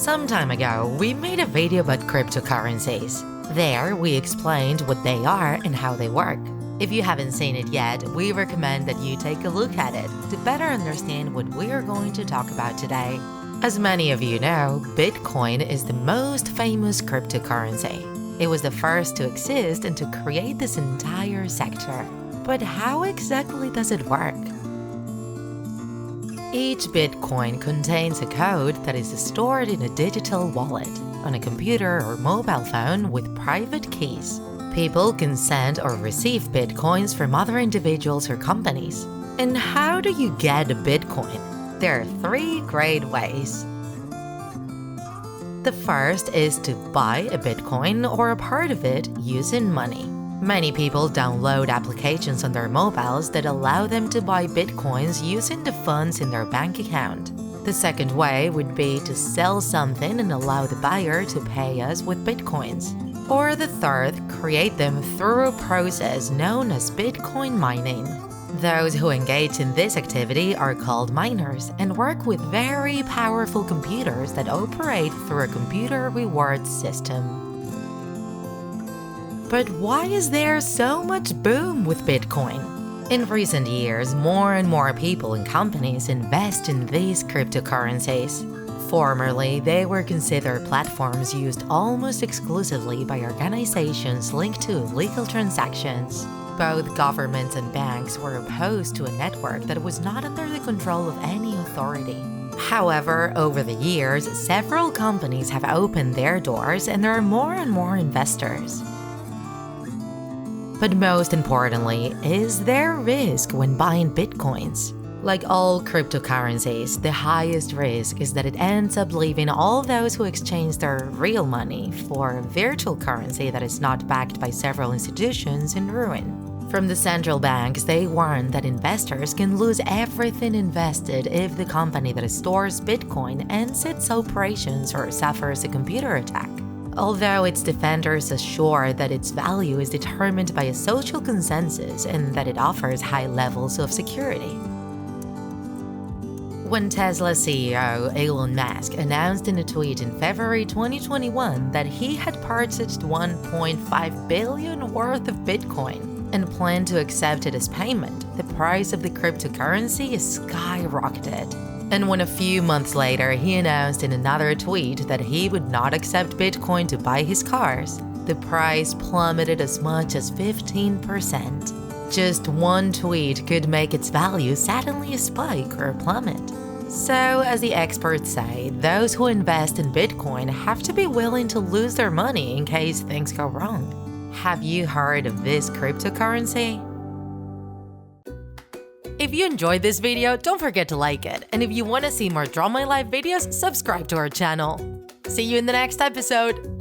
Some time ago, we made a video about cryptocurrencies. There, we explained what they are and how they work. If you haven't seen it yet, we recommend that you take a look at it to better understand what we're going to talk about today. As many of you know, Bitcoin is the most famous cryptocurrency. It was the first to exist and to create this entire sector. But how exactly does it work? Each Bitcoin contains a code that is stored in a digital wallet, on a computer or mobile phone with private keys. People can send or receive Bitcoins from other individuals or companies. And how do you get a Bitcoin? There are 3 great ways. The first is to buy a Bitcoin or a part of it using money. Many people download applications on their mobiles that allow them to buy Bitcoins using the funds in their bank account. The second way would be to sell something and allow the buyer to pay us with Bitcoins. Or the third, create them through a process known as Bitcoin mining. Those who engage in this activity are called miners and work with very powerful computers that operate through a computer rewards system. But why is there so much boom with Bitcoin? In recent years, more and more people and companies invest in these cryptocurrencies. Formerly, they were considered platforms used almost exclusively by organizations linked to illegal transactions. Both governments and banks were opposed to a network that was not under the control of any authority. However, over the years, several companies have opened their doors and there are more and more investors. But most importantly, is there risk when buying Bitcoins? Like all cryptocurrencies, the highest risk is that it ends up leaving all those who exchange their real money for a virtual currency that is not backed by several institutions in ruin. From the central banks, they warn that investors can lose everything invested if the company that stores Bitcoin ends its operations or suffers a computer attack. Although its defenders assure that its value is determined by a social consensus and that it offers high levels of security. When Tesla CEO Elon Musk announced in a tweet in February 2021 that he had purchased $1.5 billion worth of Bitcoin and planned to accept it as payment, the price of the cryptocurrency skyrocketed. And when a few months later he announced in another tweet that he would not accept Bitcoin to buy his cars, the price plummeted as much as 15%. Just one tweet could make its value suddenly spike or plummet. So, as the experts say, those who invest in Bitcoin have to be willing to lose their money in case things go wrong. Have you heard of this cryptocurrency? If you enjoyed this video, don't forget to like it. And if you want to see more Draw My Life videos, subscribe to our channel. See you in the next episode!